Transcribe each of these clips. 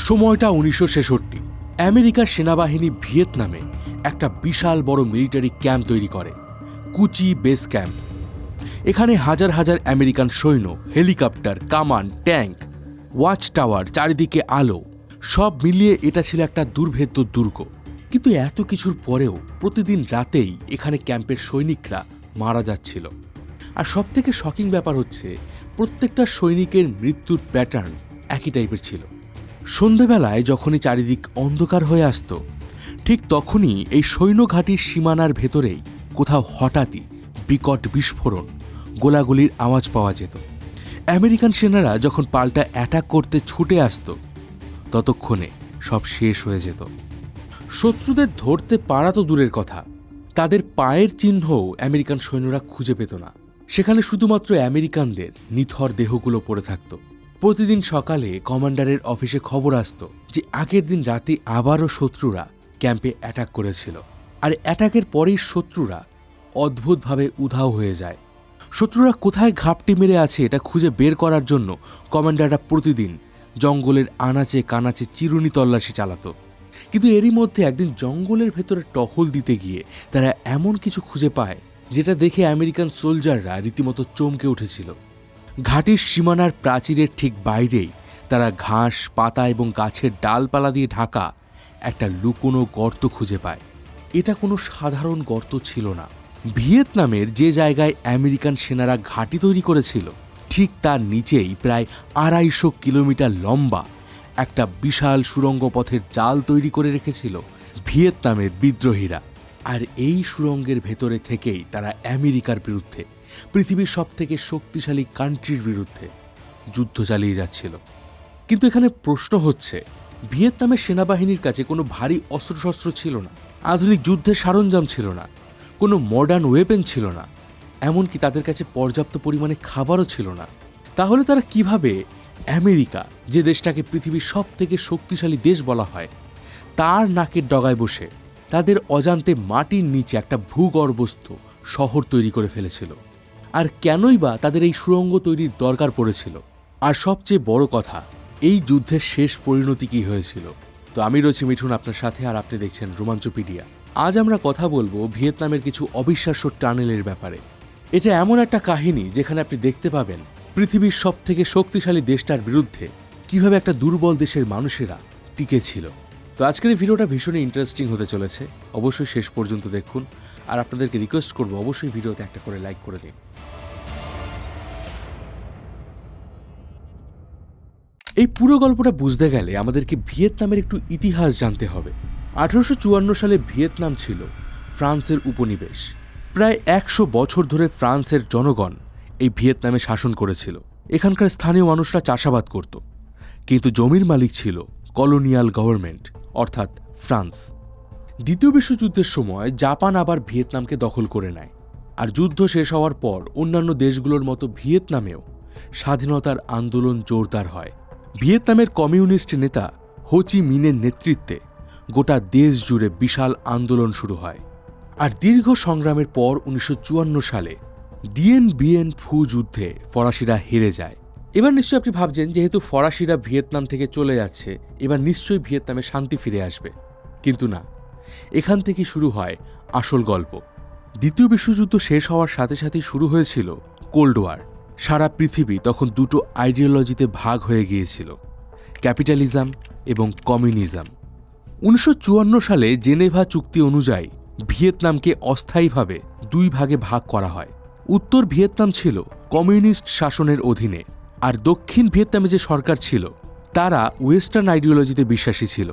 সময়টা 1966। আমেরিকার সেনাবাহিনী ভিয়েতনামে একটা বিশাল বড় মিলিটারি ক্যাম্প তৈরি করে, কুচি বেস ক্যাম্প। এখানে হাজার হাজার আমেরিকান সৈন্য, হেলিকপ্টার, কামান, ট্যাঙ্ক, ওয়াচ টাওয়ার, চারিদিকে আলো, সব মিলিয়ে এটা ছিল একটা দুর্ভেদ্য দুর্গ। কিন্তু এত কিছুর পরেও প্রতিদিন রাতেই এখানে ক্যাম্পের সৈনিকরা মারা যাচ্ছিল। আর সবথেকে শকিং ব্যাপার হচ্ছে, প্রত্যেকটা সৈনিকের মৃত্যুর প্যাটার্ন একই টাইপের ছিল। সন্ধেবেলায় যখনই চারিদিক অন্ধকার হয়ে আসত, ঠিক তখনই এই সৈন্যঘাটির সীমানার ভেতরেই কোথাও হঠাৎই বিকট বিস্ফোরণ, গোলাগুলির আওয়াজ পাওয়া যেত। আমেরিকান সেনারা যখন পাল্টা অ্যাটাক করতে ছুটে আসত, ততক্ষণে সব শেষ হয়ে যেত। শত্রুদের ধরতে পারা তো দূরের কথা, তাদের পায়ের চিহ্নও আমেরিকান সৈন্যরা খুঁজে পেত না। সেখানে শুধুমাত্র আমেরিকানদের নিথর দেহগুলো পড়ে থাকত। প্রতিদিন সকালে কমান্ডারের অফিসে খবর আসত যে আগের দিন রাতে আবারও শত্রুরা ক্যাম্পে অ্যাটাক করেছিল। আর অ্যাটাকের পরেই শত্রুরা অদ্ভুতভাবে উধাও হয়ে যায়। শত্রুরা কোথায় ঘাপটি মেরে আছে এটা খুঁজে বের করার জন্য কমান্ডাররা প্রতিদিন জঙ্গলের আনাচে কানাচে চিরুনি তল্লাশি চালাতো। কিন্তু এরই মধ্যে একদিন জঙ্গলের ভেতরে টহল দিতে গিয়ে তারা এমন কিছু খুঁজে পায় যেটা দেখে আমেরিকান সোলজাররা রীতিমতো চমকে উঠেছিল। ঘাটির সীমানার প্রাচীরের ঠিক বাইরেই তারা ঘাস, পাতা এবং গাছের ডালপালা দিয়ে ঢাকা একটা লুকোনো গর্ত খুঁজে পায়। এটা কোনো সাধারণ গর্ত ছিল না। ভিয়েতনামের যে জায়গায় আমেরিকান সেনারা ঘাঁটি তৈরি করেছিল, ঠিক তার নিচেই প্রায় 250 কিলোমিটার লম্বা একটা বিশাল সুড়ঙ্গ পথের জাল তৈরি করে রেখেছিল ভিয়েতনামের বিদ্রোহীরা। আর এই সুড়ঙ্গের ভেতরে থেকেই তারা আমেরিকার বিরুদ্ধে, পৃথিবীর সবথেকে শক্তিশালী কান্ট্রির বিরুদ্ধে যুদ্ধ চালিয়ে যাচ্ছিল। কিন্তু এখানে প্রশ্ন হচ্ছে, ভিয়েতনামের সেনাবাহিনীর কাছে কোনো ভারী অস্ত্রশস্ত্র ছিল না, আধুনিক যুদ্ধের সরঞ্জাম ছিল না, কোনো মডার্ন ওয়েপেন ছিল না, এমনকি তাদের কাছে পর্যাপ্ত পরিমাণে খাবারও ছিল না। তাহলে তারা কিভাবে আমেরিকা, যে দেশটাকে পৃথিবীর সবথেকে শক্তিশালী দেশ বলা হয়, তার নাকের ডগায় বসে তাদের অজান্তে মাটির নিচে একটা ভূগর্ভস্থ শহর তৈরি করে ফেলেছিল? আর কেনই বা তাদের এই সুড়ঙ্গ তৈরির দরকার পড়েছিল? আর সবচেয়ে বড় কথা, এই যুদ্ধের শেষ পরিণতি কি হয়েছিল? তো আমি রয়েছি মিঠুন আপনার সাথে, আর আপনি দেখছেন রোমাঞ্চপিডিয়া। আজ আমরা কথা বলবো ভিয়েতনামের কিছু অবিশ্বাস্য টানেলের ব্যাপারে। এটা এমন একটা কাহিনী যেখানে আপনি দেখতে পাবেন পৃথিবীর সবথেকে শক্তিশালী দেশটার বিরুদ্ধে কিভাবে একটা দুর্বল দেশের মানুষেরা টিকে ছিল। তো আজকের এই ভিডিওটা ভীষণই ইন্টারেস্টিং হতে চলেছে, অবশ্যই শেষ পর্যন্ত দেখুন। আর আপনাদেরকে রিকোয়েস্ট করবো, অবশ্যই ভিডিওতে একটা করে লাইক করে দিন। এই পুরো গল্পটা বুঝতে গেলে আমাদেরকে ভিয়েতনামের একটু ইতিহাস জানতে হবে। 1854 সালে ভিয়েতনাম ছিল ফ্রান্সের উপনিবেশ। প্রায় 100 বছর ধরে ফ্রান্সের জনগণ এই ভিয়েতনামে শাসন করেছিল। এখানকার স্থানীয় মানুষরা চাষাবাদ করত, কিন্তু জমির মালিক ছিল কলোনিয়াল গভর্নমেন্ট, অর্থাৎ ফ্রান্স। দ্বিতীয় বিশ্বযুদ্ধের সময় জাপান আবার ভিয়েতনামকে দখল করে নেয়। আর যুদ্ধ শেষ হওয়ার পর অন্যান্য দেশগুলোর মতো ভিয়েতনামেও স্বাধীনতার আন্দোলন জোরদার হয়। ভিয়েতনামের কমিউনিস্ট নেতা হো চি মিনের নেতৃত্বে গোটা দেশ জুড়ে বিশাল আন্দোলন শুরু হয়। আর দীর্ঘ সংগ্রামের পর 1954 সালে ডিয়েন বিয়েন ফু যুদ্ধে ফরাসিরা হেরে যায়। এবার নিশ্চয়ই আপনি ভাবছেন, যেহেতু ফরাসিরা ভিয়েতনাম থেকে চলে যাচ্ছে, এবার নিশ্চয়ই ভিয়েতনামে শান্তি ফিরে আসবে। কিন্তু না, এখান থেকে শুরু হয় আসল গল্প। দ্বিতীয় বিশ্বযুদ্ধ শেষ হওয়ার সাথে সাথেই শুরু হয়েছিল কোল্ড ওয়ার। সারা পৃথিবী তখন দুটো আইডিওলজিতে ভাগ হয়ে গিয়েছিল, ক্যাপিটালিজম এবং কমিউনিজম। 1954 সালে জেনেভা চুক্তি অনুযায়ী ভিয়েতনামকে অস্থায়ীভাবে 2 ভাগে ভাগ করা হয়। উত্তর ভিয়েতনাম ছিল কমিউনিস্ট শাসনের অধীনে, আর দক্ষিণ ভিয়েতনামে যে সরকার ছিল তারা ওয়েস্টার্ন আইডিওলজিতে বিশ্বাসী ছিল।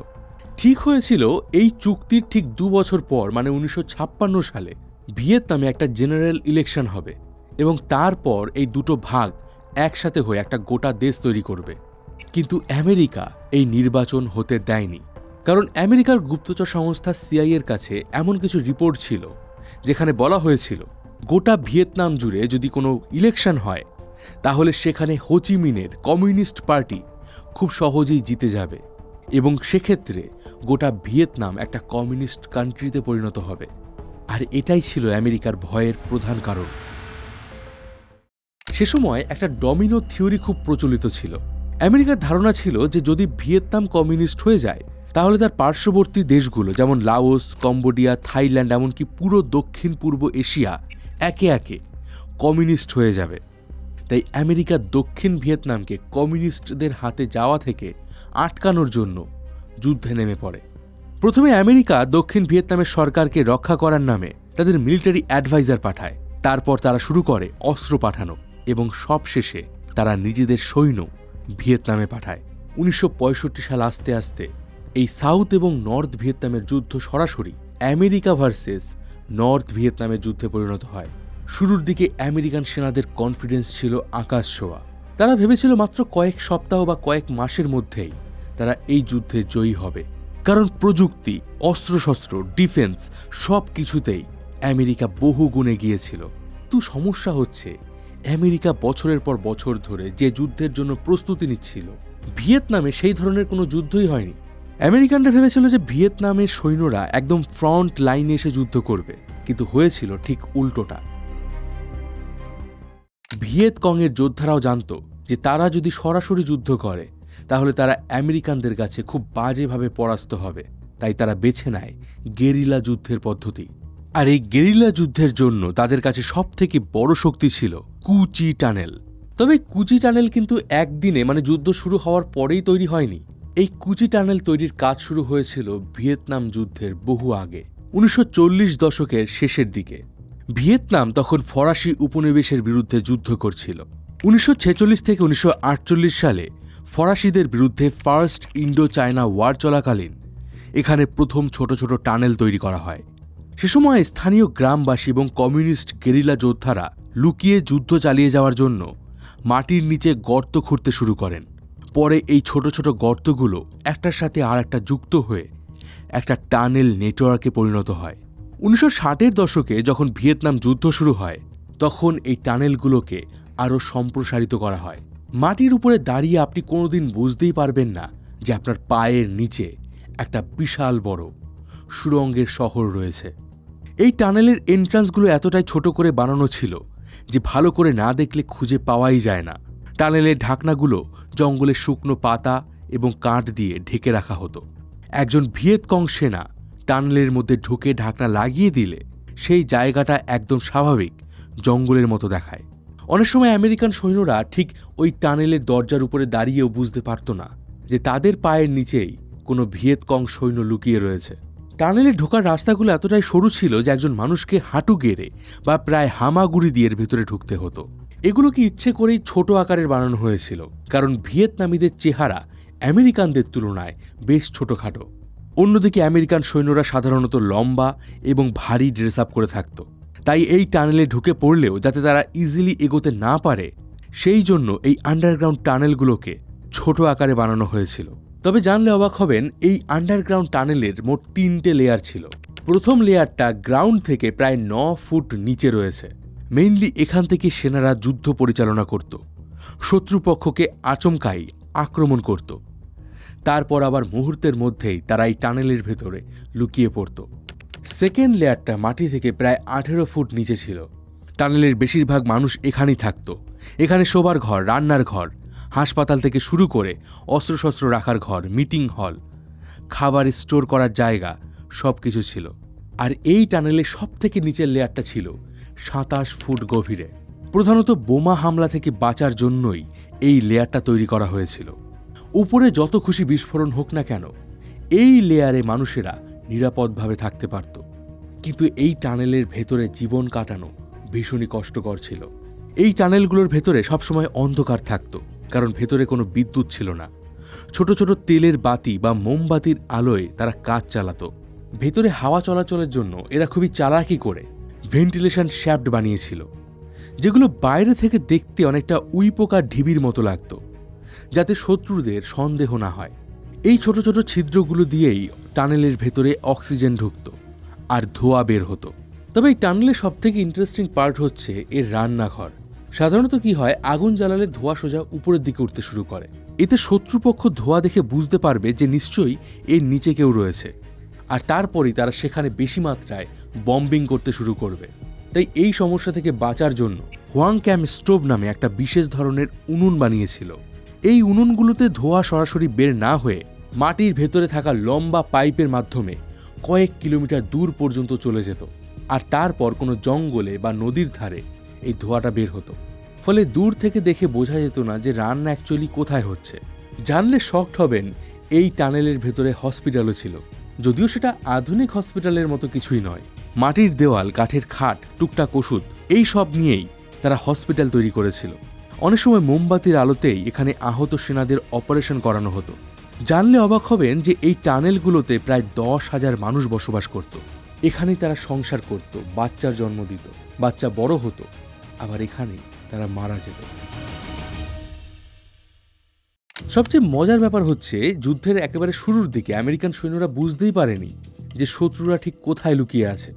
ঠিক হয়েছিল এই চুক্তির ঠিক 2 বছর পর, মানে 1956 সালে ভিয়েতনামে একটা জেনারেল ইলেকশন হবে, এবং তারপর এই দুটো ভাগ একসাথে হয়ে একটা গোটা দেশ তৈরি করবে। কিন্তু আমেরিকা এই নির্বাচন হতে দেয়নি, কারণ আমেরিকার গুপ্তচর সংস্থা সিআইএর কাছে এমন কিছু রিপোর্ট ছিল যেখানে বলা হয়েছিল গোটা ভিয়েতনাম জুড়ে যদি কোনো ইলেকশন হয়, তাহলে সেখানে হো চি মিনের কমিউনিস্ট পার্টি খুব সহজেই জিতে যাবে, এবং সেক্ষেত্রে গোটা ভিয়েতনাম একটা কমিউনিস্ট কান্ট্রিতে পরিণত হবে। আর এটাই ছিল আমেরিকার ভয়ের প্রধান কারণ। সে সময় একটা ডমিনো থিওরি খুব প্রচলিত ছিল। আমেরিকার ধারণা ছিল যে যদি ভিয়েতনাম কমিউনিস্ট হয়ে যায় তাহলে তার পার্শ্ববর্তী দেশগুলো যেমন লাওস, কম্বোডিয়া, থাইল্যান্ড, এমনকি পুরো দক্ষিণ পূর্ব এশিয়া একে একে কমিউনিস্ট হয়ে যাবে। তাই আমেরিকা দক্ষিণ ভিয়েতনামকে কমিউনিস্টদের হাতে যাওয়া থেকে আটকানোর জন্য যুদ্ধে নেমে পড়ে। প্রথমে আমেরিকা দক্ষিণ ভিয়েতনামের সরকারকে রক্ষা করার নামে তাদের মিলিটারি অ্যাডভাইজার পাঠায়। তারপর তারা শুরু করে অস্ত্র পাঠানো এবং সবশেষে তারা নিজেদের সৈন্য ভিয়েতনামে পাঠায়। 1965 সাল আস্তে আস্তে এই সাউথ এবং নর্থ ভিয়েতনামের যুদ্ধ সরাসরি আমেরিকা ভার্সেস নর্থ ভিয়েতনামের যুদ্ধে পরিণত হয়। শুরুর দিকে আমেরিকান সেনাদের কনফিডেন্স ছিল আকাশ ছোঁয়া। তারা ভেবেছিল মাত্র কয়েক সপ্তাহ বা কয়েক মাসের মধ্যেই তারা এই যুদ্ধে জয়ী হবে, কারণ প্রযুক্তি, অস্ত্রশস্ত্র, ডিফেন্স সব কিছুতেই আমেরিকা বহু গুণে গিয়েছিল। তো সমস্যা হচ্ছে আমেরিকা বছরের পর বছর ধরে যে যুদ্ধের জন্য প্রস্তুতি নিচ্ছিল, ভিয়েতনামে সেই ধরনের কোনো যুদ্ধই হয়নি। আমেরিকানরা ভেবেছিল যে ভিয়েতনামের সৈন্যরা একদম ফ্রন্ট লাইনে এসে যুদ্ধ করবে, কিন্তু হয়েছিল ঠিক উল্টোটা। ভিয়েতকংয়ের যোদ্ধারাও জানত যে তারা যদি সরাসরি যুদ্ধ করে তাহলে তারা আমেরিকানদের কাছে খুব বাজেভাবে পরাস্ত হবে। তাই তারা বেছে নেয় গেরিলা যুদ্ধের পদ্ধতি। আর এই গেরিলা যুদ্ধের জন্য তাদের কাছে সবথেকে বড় শক্তি ছিল কু চি টানেল। তবে কু চি টানেল কিন্তু একদিনে, মানে যুদ্ধ শুরু হওয়ার পরেই তৈরি হয়নি। এই কু চি টানেল তৈরির কাজ শুরু হয়েছিল ভিয়েতনাম যুদ্ধের বহু আগে, 1940 দশকের শেষের দিকে। ভিয়েতনাম তখন ফরাসি উপনিবেশের বিরুদ্ধে যুদ্ধ করছিল। 1946 থেকে 1948 সালে ফরাসিদের বিরুদ্ধে ফার্স্ট ইন্ডো চায়না ওয়ার চলাকালীন এখানে প্রথম ছোট ছোট টানেল তৈরি করা হয়। সে সময় স্থানীয় গ্রামবাসী এবং কমিউনিস্ট গেরিলা যোদ্ধারা লুকিয়ে যুদ্ধ চালিয়ে যাওয়ার জন্য মাটির নিচে গর্ত খুঁড়তে শুরু করেন। পরে এই ছোট ছোট গর্তগুলো একটার সাথে আর একটা যুক্ত হয়ে একটা টানেল নেটওয়ার্কে পরিণত হয়। 1960-এর দশকে যখন ভিয়েতনাম যুদ্ধ শুরু হয় তখন এই টানেলগুলোকে আরও সম্প্রসারিত করা হয়। মাটির উপরে দাঁড়িয়ে আপনি কোনোদিন বুঝতেই পারবেন না যে আপনার পায়ের নিচে একটা বিশাল বড় সুড়ঙ্গের শহর রয়েছে। এই টানেলের এন্ট্রান্সগুলো এতটাই ছোট করে বানানো ছিল যে ভালো করে না দেখলে খুঁজে পাওয়াই যায় না। টানেলের ঢাকনাগুলো জঙ্গলের শুকনো পাতা এবং কাঠ দিয়ে ঢেকে রাখা হতো। একজন ভিয়েতকং সেনা টানেলের মধ্যে ঢুকে ঢাকনা লাগিয়ে দিলে সেই জায়গাটা একদম স্বাভাবিক জঙ্গলের মতো দেখায়। অনেক সময় আমেরিকান সৈন্যরা ঠিক ওই টানেলের দরজার উপরে দাঁড়িয়েও বুঝতে পারত না যে তাদের পায়ের নিচেই কোনো ভিয়েতকং সৈন্য লুকিয়ে রয়েছে। টানেলে ঢোকার রাস্তাগুলো এতটাই সরু ছিল যে একজন মানুষকে হাঁটু গেড়ে বা প্রায় হামাগুড়ি দিয়ে এর ভেতরে ঢুকতে হতো। এগুলোকে ইচ্ছে করেই ছোট আকারের বানানো হয়েছিল, কারণ ভিয়েতনামীদের চেহারা আমেরিকানদের তুলনায় বেশ ছোটখাটো। অন্যদিকে আমেরিকান সৈন্যরা সাধারণত লম্বা এবং ভারী ড্রেস আপ করে থাকত। তাই এই টানেলে ঢুকে পড়লেও যাতে তারা ইজিলি এগোতে না পারে সেই জন্য এই আন্ডারগ্রাউন্ড টানেলগুলোকে ছোট আকারে বানানো হয়েছিল। তবে জানলে অবাক হবেন, এই আন্ডারগ্রাউন্ড টানেলের মোট 3টে লেয়ার ছিল। প্রথম লেয়ারটা গ্রাউন্ড থেকে প্রায় 9 ফুট নিচে রয়েছে। মেইনলি এখান থেকে সেনারা যুদ্ধ পরিচালনা করত, শত্রুপক্ষকে আচমকাই আক্রমণ করত, তারপর আবার মুহূর্তের মধ্যেই তারা এই টানেলের ভেতরে লুকিয়ে পড়ত। সেকেন্ড লেয়ারটা মাটি থেকে প্রায় 18 ফুট নিচে ছিল। টানেলের বেশিরভাগ মানুষ এখানেই থাকত। এখানে শোবার ঘর, রান্নার ঘর, হাসপাতাল থেকে শুরু করে অস্ত্রশস্ত্র রাখার ঘর, মিটিং হল, খাবার স্টোর করার জায়গা সব কিছু ছিল। আর এই টানেলের সবথেকে নিচের লেয়ারটা ছিল 27 ফুট গভীরে। প্রধানত বোমা হামলা থেকে বাঁচার জন্যই এই লেয়ারটা তৈরি করা হয়েছিল। উপরে যত খুশি বিস্ফোরণ হোক না কেন এই লেয়ারে মানুষেরা নিরাপদভাবে থাকতে পারত। কিন্তু এই টানেলের ভেতরে জীবন কাটানো ভীষণই কষ্টকর ছিল। এই টানেলগুলোর ভেতরে সবসময় অন্ধকার থাকত, কারণ ভেতরে কোনো বিদ্যুৎ ছিল না। ছোট ছোট তেলের বাতি বা মোমবাতির আলোয় তারা কাজ চালাতো। ভেতরে হাওয়া চলাচলের জন্য এরা খুবই চালাকি করে ভেন্টিলেশন শ্যাফট বানিয়েছিল, যেগুলো বাইরে থেকে দেখতে অনেকটা উইপোকার ঢিবির মতো লাগত, যাতে শত্রুদের সন্দেহ না হয়। এই ছোট ছোট ছিদ্রগুলো দিয়েই টানেলের ভেতরে অক্সিজেন ঢুকত আর ধোঁয়া বের হতো। তবে এই টানেলের সবথেকে ইন্টারেস্টিং পার্ট হচ্ছে এর রান্নাঘর। সাধারণত কি হয়, আগুন জ্বালালে ধোঁয়া সোজা উপরের দিকে উঠতে শুরু করে। এতে শত্রুপক্ষ ধোঁয়া দেখে বুঝতে পারবে যে নিশ্চয়ই এর নিচে কেউ রয়েছে, আর তারপরেই তারা সেখানে বেশি মাত্রায় বম্বিং করতে শুরু করবে। তাই এই সমস্যা থেকে বাঁচার জন্য হোয়াং ক্যাম স্টোভ নামে একটা বিশেষ ধরনের উনুন বানিয়েছিল। এই উনুনগুলোতে ধোঁয়া সরাসরি বের না হয়ে মাটির ভেতরে থাকা লম্বা পাইপের মাধ্যমে কয়েক কিলোমিটার দূর পর্যন্ত চলে যেত, আর তারপর কোনো জঙ্গলে বা নদীর ধারে এই ধোঁয়াটা বের হতো। ফলে দূর থেকে দেখে বোঝা যেত না যে রান্না অ্যাকচুয়ালি কোথায় হচ্ছে। জানলে শকড হবেন, এই টানেলের ভেতরে হসপিটালও ছিল, যদিও সেটা আধুনিক হসপিটালের মতো কিছুই নয়। মাটির দেওয়াল, কাঠের খাট, টুকটাক ওষুধ, এই সব নিয়েই তারা হসপিটাল তৈরি করেছিল। অনেক সময় মোমবাতির আলোতেই এখানে আহত সেনাদের অপারেশন করানো হতো। জানলে অবাক হবেন যে এই টানেলগুলোতে প্রায় 10,000 মানুষ বসবাস করত। এখানেই তারা সংসার করত, বাচ্চার জন্ম দিত, বাচ্চা বড় হতো, আবার এখানেই তারা মারা যেত। সবচেয়ে মজার ব্যাপার হচ্ছে, যুদ্ধের একেবারে শুরুর দিকে আমেরিকান সৈন্যরা বুঝতেই পারেনি যে শত্রুরা ঠিক কোথায় লুকিয়ে আছে।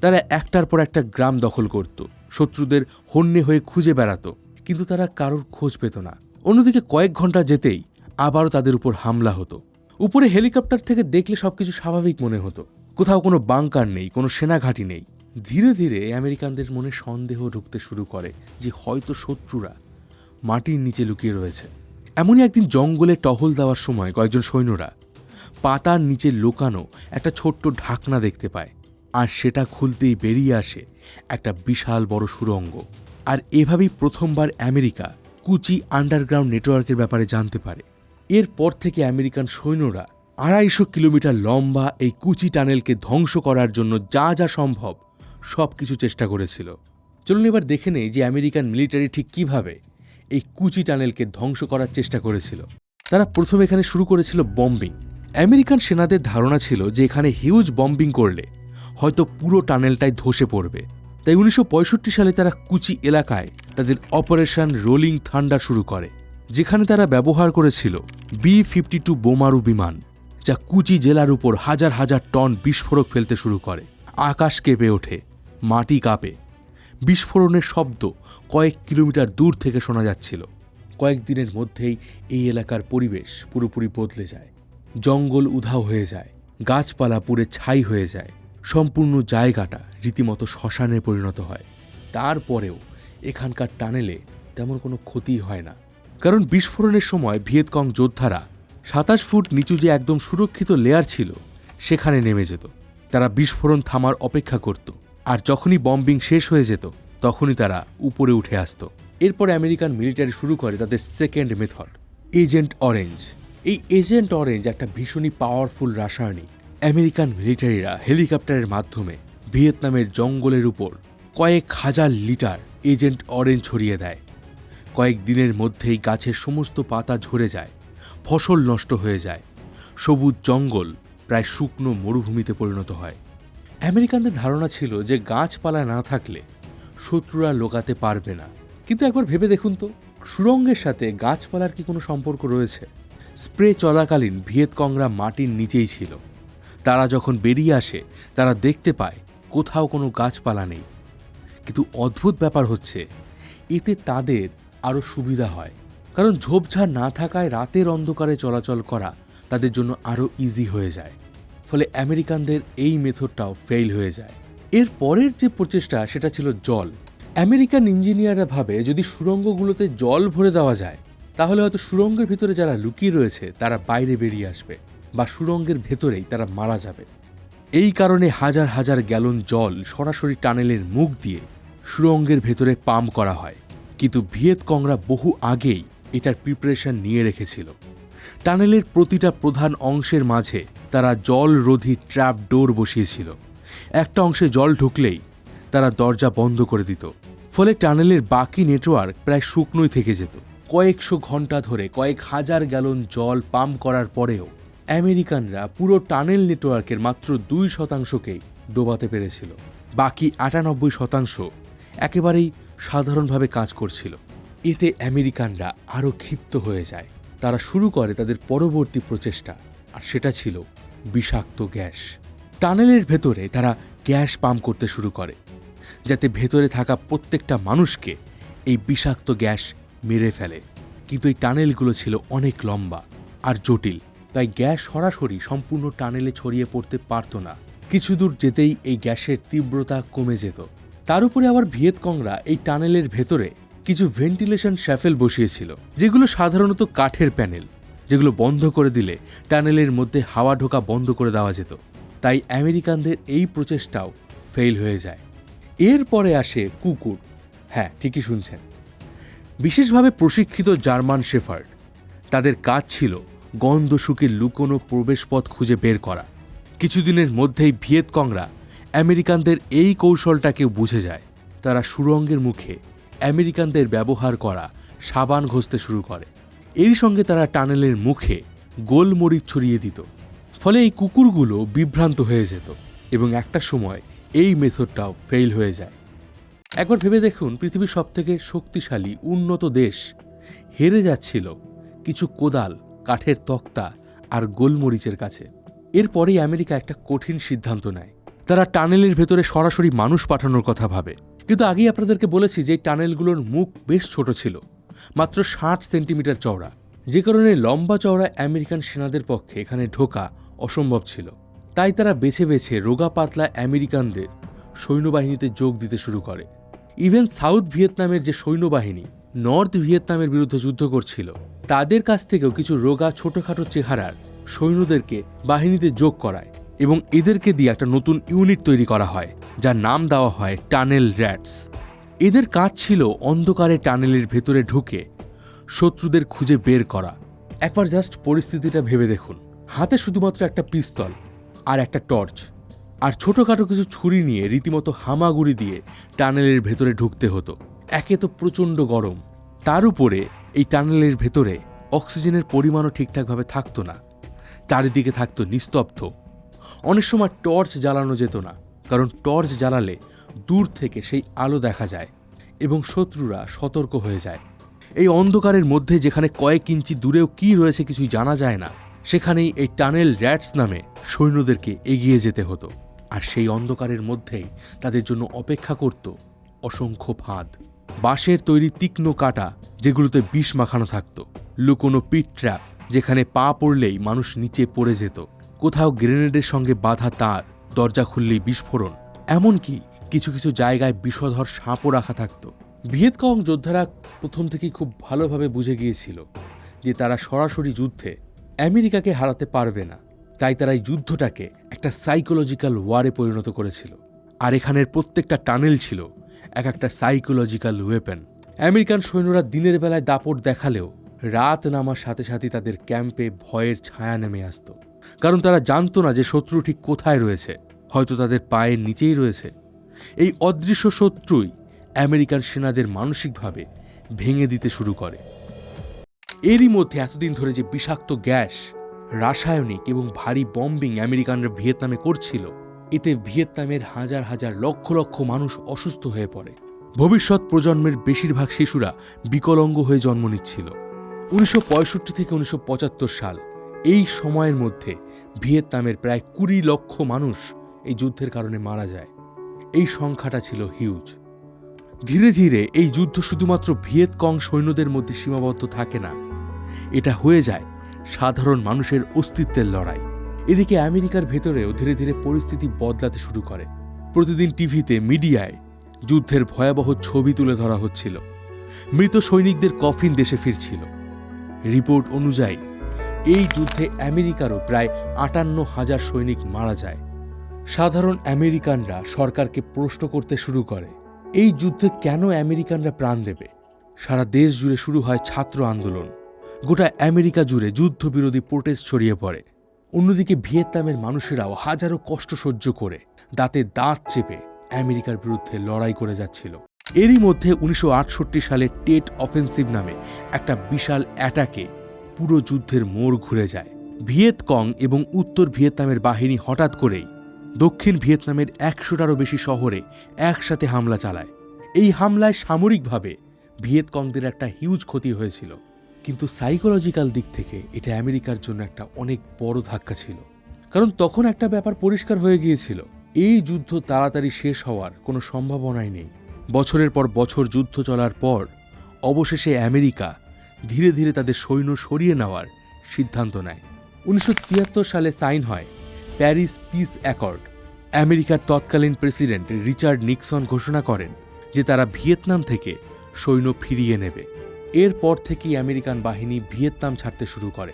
তারা একটার পর একটা গ্রাম দখল করত, শত্রুদের হন্যে হয়ে খুঁজে বেড়াতো, কিন্তু তারা কারোর খোঁজ পেত না। অন্যদিকে কয়েক ঘন্টা যেতেই আবারও তাদের উপর হামলা হতো। উপরে হেলিকপ্টার থেকে দেখলে সবকিছু স্বাভাবিক মনে হতো, কোথাও কোনো বাংকার নেই, কোনো সেনাঘাঁটি নেই। ধীরে ধীরে আমেরিকানদের মনে সন্দেহ ঢুকতে শুরু করে যে হয়তো শত্রুরা মাটির নিচে লুকিয়ে রয়েছে। এমনই একদিন জঙ্গলে টহল দেওয়ার সময় কয়েকজন সৈন্যরা পাতার নিচে লুকানো একটা ছোট্ট ঢাকনা দেখতে পায়, আর সেটা খুলতেই বেরিয়ে আসে একটা বিশাল বড় সুড়ঙ্গ। আর এভাবেই প্রথমবার আমেরিকা কুচি আন্ডারগ্রাউন্ড নেটওয়ার্কের ব্যাপারে জানতে পারে। এরপর থেকে আমেরিকান সৈন্যরা 250 কিলোমিটার লম্বা এই কুচি টানেলকে ধ্বংস করার জন্য যা যা সম্ভব সব কিছু চেষ্টা করেছিল। চলুন এবার দেখে নেই যে আমেরিকান মিলিটারি ঠিক কিভাবে এই কুচি টানেলকে ধ্বংস করার চেষ্টা করেছিল। তারা প্রথমে এখানে শুরু করেছিল বম্বিং। আমেরিকান সেনাদের ধারণা ছিল যে এখানে হিউজ বম্বিং করলে হয়তো পুরো টানেলটাই ধসে পড়বে। তাই 1965 সালে তারা কুচি এলাকায় তাদের অপারেশন রোলিং থান্ডার শুরু করে, যেখানে তারা ব্যবহার করেছিল B-52 বোমারু বিমান, যা কুচি জেলার উপর হাজার হাজার টন বিস্ফোরক ফেলতে শুরু করে। আকাশ কেঁপে ওঠে, মাটি কাঁপে, বিস্ফোরণের শব্দ কয়েক কিলোমিটার দূর থেকে শোনা যাচ্ছিল। কয়েকদিনের মধ্যেই এই এলাকার পরিবেশ পুরোপুরি বদলে যায়। জঙ্গল উধাও হয়ে যায়, গাছপালা পুড়ে ছাই হয়ে যায়, সম্পূর্ণ জায়গাটা রীতিমতো শ্মশানে পরিণত হয়। তারপরেও এখানকার টানেলে তেমন কোনো ক্ষতি হয় না, কারণ বিস্ফোরণের সময় ভিয়েতকং যোদ্ধারা 27 ফুট নিচু যে একদম সুরক্ষিত লেয়ার ছিল সেখানে নেমে যেত। তারা বিস্ফোরণ থামার অপেক্ষা করত, আর যখনই বম্বিং শেষ হয়ে যেত তখনই তারা উপরে উঠে আসত। এরপর আমেরিকান মিলিটারি শুরু করে তাদের সেকেন্ড মেথড, এজেন্ট অরেঞ্জ। এই এজেন্ট অরেঞ্জ একটা ভীষণই পাওয়ারফুল রাসায়নিক। আমেরিকান মিলিটারিরা হেলিকপ্টারের মাধ্যমে ভিয়েতনামের জঙ্গলের উপর কয়েক হাজার লিটার এজেন্ট অরেঞ্জ ছড়িয়ে দেয়। কয়েক দিনের মধ্যেই গাছের সমস্ত পাতা ঝরে যায়, ফসল নষ্ট হয়ে যায়, সবুজ জঙ্গল প্রায় শুকনো মরুভূমিতে পরিণত হয়। আমেরিকানদের ধারণা ছিল যে গাছপালা না থাকলে শত্রুরা লোকাতে পারবে না। কিন্তু একবার ভেবে দেখুন তো, সুড়ঙ্গের সাথে গাছপালার কি কোনো সম্পর্ক রয়েছে? স্প্রে চলাকালীন ভিয়েতকংরা মাটির নিচেই ছিল। তারা যখন বেরিয়ে আসে তারা দেখতে পায় কোথাও কোনো গাছপালা নেই। কিন্তু অদ্ভুত ব্যাপার হচ্ছে, এতে তাদের আরও সুবিধা হয়, কারণ ঝোপঝাড় না থাকায় রাতের অন্ধকারে চলাচল করা তাদের জন্য আরও ইজি হয়ে যায়। ফলে আমেরিকানদের এই মেথডটাও ফেল হয়ে যায়। এর পরের যে প্রচেষ্টা সেটা ছিল জল। আমেরিকান ইঞ্জিনিয়াররা ভাবে যদি সুড়ঙ্গগুলোতে জল ভরে দেওয়া যায় তাহলে হয়তো সুড়ঙ্গের ভিতরে যারা লুকিয়ে রয়েছে তারা বাইরে বেরিয়ে আসবে, বা সুড়ঙ্গের ভেতরেই তারা মারা যাবে। এই কারণে হাজার হাজার গ্যালন জল সরাসরি টানেলের মুখ দিয়ে সুড়ঙ্গের ভেতরে পাম্প করা হয়। কিন্তু ভিয়েতকংরা বহু আগেই এটার প্রিপারেশন নিয়ে রেখেছিল। টানেলের প্রতিটা প্রধান অংশের মাঝে তারা জলরোধী ট্র্যাপ ডোর বসিয়েছিল। একটা অংশে জল ঢুকলেই তারা দরজা বন্ধ করে দিত। ফলে টানেলের বাকি নেটওয়ার্ক প্রায় শুকনোই থেকে যেত। কয়েকশো ঘন্টা ধরে কয়েক হাজার গ্যালন জল পাম্প করার পরেও আমেরিকানরা পুরো টানেল নেটওয়ার্কের মাত্র 2%কেই ডোবাতে পেরেছিল। বাকি 98% একেবারেই সাধারণভাবে কাজ করছিল। এতে আমেরিকানরা আরও ক্ষিপ্ত হয়ে যায়। তারা শুরু করে তাদের পরবর্তী প্রচেষ্টা, আর সেটা ছিল বিষাক্ত গ্যাস। টানেলের ভেতরে তারা গ্যাস পাম্প করতে শুরু করে, যাতে ভেতরে থাকা প্রত্যেকটা মানুষকে এই বিষাক্ত গ্যাস মেরে ফেলে। কিন্তু এই টানেলগুলো ছিল অনেক লম্বা আর জটিল, তাই গ্যাস সরাসরি সম্পূর্ণ টানেলে ছড়িয়ে পড়তে পারত না। কিছু দূর যেতেই এই গ্যাসের তীব্রতা কমে যেত। তার উপরে আবার ভিয়েতকংরা এই টানেলের ভেতরে কিছু ভেন্টিলেশন শ্যাফেল বসিয়েছিল, যেগুলো সাধারণত কাঠের প্যানেল, যেগুলো বন্ধ করে দিলে টানেলের মধ্যে হাওয়া ঢোকা বন্ধ করে দেওয়া যেত। তাই আমেরিকানদের এই প্রচেষ্টাও ফেল হয়ে যায়। এরপরে আসে কুকুর। হ্যাঁ, ঠিকই শুনছেন, বিশেষভাবে প্রশিক্ষিত জার্মান শেফার্ড। তাদের কাজ ছিল গন্ধ শুকে লুকোনো প্রবেশপথ খুঁজে বের করা। কিছুদিনের মধ্যেই ভিয়েতকংরা আমেরিকানদের এই কৌশলটাকেও বুঝে যায়। তারা সুড়ঙ্গের মুখে আমেরিকানদের ব্যবহার করা সাবান ঘষতে শুরু করে। এরই সঙ্গে তারা টানেলের মুখে গোলমরিচ ছড়িয়ে দিত। ফলে এই কুকুরগুলো বিভ্রান্ত হয়ে যেত এবং একটা সময় এই মেথডটাও ফেল হয়ে যায়। একবার ভেবে দেখুন, পৃথিবীর সবথেকে শক্তিশালী উন্নত দেশ হেরে যাচ্ছিল কিছু কোদাল, কাঠের তক্তা আর গোলমরিচের কাছে। এরপরেই আমেরিকা একটা কঠিন সিদ্ধান্ত নেয়। তারা টানেলের ভেতরে সরাসরি মানুষ পাঠানোর কথা ভাবে। কিন্তু আগেই আপনাদেরকে বলেছি যে টানেলগুলোর মুখ বেশ ছোট ছিল, মাত্র 60 সেন্টিমিটার চওড়া, যে কারণে লম্বা চওড়া আমেরিকান সেনাদের পক্ষে এখানে ঢোকা অসম্ভব ছিল। তাই তারা বেছে বেছে রোগা পাতলা আমেরিকানদের সৈন্যবাহিনীতে যোগ দিতে শুরু করে। ইভেন সাউথ ভিয়েতনামের যে সৈন্যবাহিনী নর্থ ভিয়েতনামের বিরুদ্ধে যুদ্ধ করছিল, তাদের কাছ থেকেও কিছু রোগা ছোটখাটো চেহারার সৈন্যদেরকে বাহিনীতে যোগ করায় এবং এদেরকে দিয়ে একটা নতুন ইউনিট তৈরি করা হয়, যার নাম দেওয়া হয় টানেল র্যাটস। এদের কাজ ছিল অন্ধকারে টানেলের ভেতরে ঢুকে শত্রুদের খুঁজে বের করা। একবার জাস্ট পরিস্থিতিটা ভেবে দেখুন, হাতে শুধুমাত্র একটা পিস্তল আর একটা টর্চ আর ছোটখাটো কিছু ছুরি নিয়ে রীতিমতো হামাগুড়ি দিয়ে টানেলের ভেতরে ঢুকতে হতো। একে তো প্রচণ্ড গরম, তার উপরে এই টানেলের ভেতরে অক্সিজেনের পরিমাণও ঠিকঠাকভাবে থাকতো না, চারিদিকে থাকতো নিস্তব্ধ। অনেক সময় টর্চ জ্বালানো যেত না, কারণ টর্চ জ্বালালে দূর থেকে সেই আলো দেখা যায় এবং শত্রুরা সতর্ক হয়ে যায়। এই অন্ধকারের মধ্যে যেখানে কয়েক ইঞ্চি দূরেও কি রয়েছে কিছুই জানা যায় না, সেখানেই এই টানেল র্যাটস নামে সৈন্যদেরকে এগিয়ে যেতে হতো। আর সেই অন্ধকারের মধ্যেই তাদের জন্য অপেক্ষা করত অসংখ্য ফাঁদ, বাঁশের তৈরি তীক্ষ্ণ কাঁটা যেগুলোতে বিষ মাখানো থাকত, লুকোনো পিট ট্র্যাপ যেখানে পা পড়লেই মানুষ নিচে পড়ে যেত, কোথাও গ্রেনেডের সঙ্গে বাঁধা তার, দরজা খুললেই বিস্ফোরণ, এমনকি কিছু কিছু জায়গায় বিষধর সাপও রাখা থাকত। ভিয়েতকং যোদ্ধারা প্রথম থেকেই খুব ভালোভাবে বুঝে গিয়েছিল যে তারা সরাসরি যুদ্ধে আমেরিকাকে হারাতে পারবে না। তাই তারা এই যুদ্ধটাকে একটা সাইকোলজিক্যাল ওয়ারে পরিণত করেছিল। আর এখানের প্রত্যেকটা টানেল ছিল এক একটা সাইকোলজিক্যাল ওয়েপেন। আমেরিকান সৈন্যরা দিনের বেলায় দাপট দেখালেও রাত নামার সাথে সাথে তাদের ক্যাম্পে ভয়ের ছায়া নেমে আসত, কারণ তারা জানতো না যে শত্রু ঠিক কোথায় রয়েছে, হয়তো তাদের পায়ের নিচেই রয়েছে। এই অদৃশ্য শত্রুই আমেরিকান সেনাদের মানসিকভাবে ভেঙে দিতে শুরু করে। এরই মধ্যে এতদিন ধরে যে বিষাক্ত গ্যাস, রাসায়নিক এবং ভারী বম্বিং আমেরিকানরা ভিয়েতনামে করছিল, এতে ভিয়েতনামের হাজার হাজার লক্ষ লক্ষ মানুষ অসুস্থ হয়ে পড়ে। ভবিষ্যৎ প্রজন্মের বেশিরভাগ শিশুরা বিকলাঙ্গ হয়ে জন্ম নিচ্ছিল। 1965 থেকে 1975 সাল, এই সময়ের মধ্যে ভিয়েতনামের প্রায় 20 লক্ষ মানুষ এই যুদ্ধের কারণে মারা যায়। এই সংখ্যাটা ছিল হিউজ। ধীরে ধীরে এই যুদ্ধ শুধুমাত্র ভিয়েতকং সৈন্যদের মধ্যে সীমাবদ্ধ থাকে না, এটা হয়ে যায় সাধারণ মানুষের অস্তিত্বের লড়াই। এদিকে আমেরিকার ভেতরেও ধীরে ধীরে পরিস্থিতি বদলাতে শুরু করে। প্রতিদিন টিভিতে, মিডিয়ায় যুদ্ধের ভয়াবহ ছবি তুলে ধরা হচ্ছিল। মৃত সৈনিকদের কফিন দেশে ফিরছিল। রিপোর্ট অনুযায়ী এই যুদ্ধে আমেরিকারও প্রায় 58,000 সৈনিক মারা যায়। সাধারণ আমেরিকানরা সরকারকে প্রশ্ন করতে শুরু করে, এই যুদ্ধে কেন আমেরিকানরা প্রাণ দেবে? সারা দেশ জুড়ে শুরু হয় ছাত্র আন্দোলন। গোটা আমেরিকা জুড়ে যুদ্ধবিরোধী প্রোটেস্ট ছড়িয়ে পড়ে। অন্যদিকে ভিয়েতনামের মানুষেরাও হাজারো কষ্ট সহ্য করে দাঁতে দাঁত চেপে আমেরিকার বিরুদ্ধে লড়াই করে যাচ্ছিল। এরই মধ্যে 1968 সালে টেট অফেন্সিভ নামে একটা বিশাল অ্যাটাকে পুরো যুদ্ধের মোড় ঘুরে যায়। ভিয়েতকং এবং উত্তর ভিয়েতনামের বাহিনী হঠাৎ করেই দক্ষিণ ভিয়েতনামের 100টারও বেশি শহরে একসাথে হামলা চালায়। এই হামলায় সামরিকভাবে ভিয়েতকংদের একটা হিউজ ক্ষতি হয়েছিল, কিন্তু সাইকোলজিক্যাল দিক থেকে এটা আমেরিকার জন্য একটা অনেক বড় ধাক্কা ছিল। কারণ তখন একটা ব্যাপার পরিষ্কার হয়ে গিয়েছিল, এই যুদ্ধ তাড়াতাড়ি শেষ হওয়ার কোনো সম্ভাবনাই নেই। বছরের পর বছর যুদ্ধ চলার পর অবশেষে আমেরিকা ধীরে ধীরে তাদের সৈন্য সরিয়ে নেওয়ার সিদ্ধান্ত নেয়। 1973 সালে সাইন হয় প্যারিস পিস অ্যাকর্ড। আমেরিকার তৎকালীন প্রেসিডেন্ট রিচার্ড নিক্সন ঘোষণা করেন যে তারা ভিয়েতনাম থেকে সৈন্য ফিরিয়ে নেবে। এরপর থেকেই আমেরিকান বাহিনী ভিয়েতনাম ছাড়তে শুরু করে।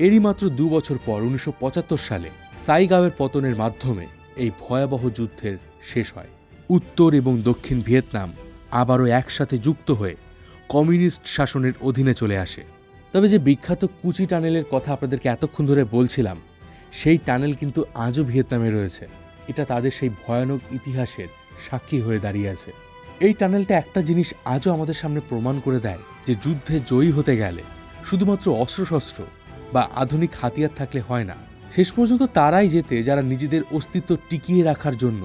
এরই মাত্র 2 বছর পর 1975 সালে সাইগাওয়ের পতনের মাধ্যমে এই ভয়াবহ যুদ্ধের শেষ হয়। উত্তর এবং দক্ষিণ ভিয়েতনাম আবারও একসাথে যুক্ত হয়ে কমিউনিস্ট শাসনের অধীনে চলে আসে। তবে যে বিখ্যাত কুচি টানেলের কথা আপনাদেরকে এতক্ষণ ধরে বলছিলাম, সেই টানেল কিন্তু আজও ভিয়েতনামে রয়েছে। এটা তাদের সেই ভয়ানক ইতিহাসের সাক্ষী হয়ে দাঁড়িয়ে আছে। এই টানেলটা একটা জিনিস আজও আমাদের সামনে প্রমাণ করে দেয় যে যুদ্ধে জয়ী হতে গেলে শুধুমাত্র অস্ত্রশস্ত্র বা আধুনিক হাতিয়ার থাকলে হয় না। শেষ পর্যন্ত তারাই জেতে যারা নিজেদের অস্তিত্ব টিকিয়ে রাখার জন্য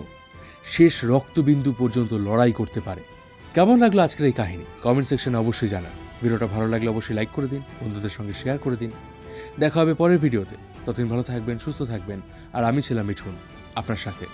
শেষ রক্তবিন্দু পর্যন্ত লড়াই করতে পারে। কেমন লাগলো আজকের এই কাহিনী? কমেন্ট সেকশনে অবশ্যই জানান। ভিডিওটা ভালো লাগলে অবশ্যই লাইক করে দিন, বন্ধুদের সঙ্গে শেয়ার করে দিন। দেখা হবে পরের ভিডিওতে। ততদিন ভালো থাকবেন, সুস্থ থাকবেন। আর আমি ছিলাম মিঠুন, আপনার সাথে।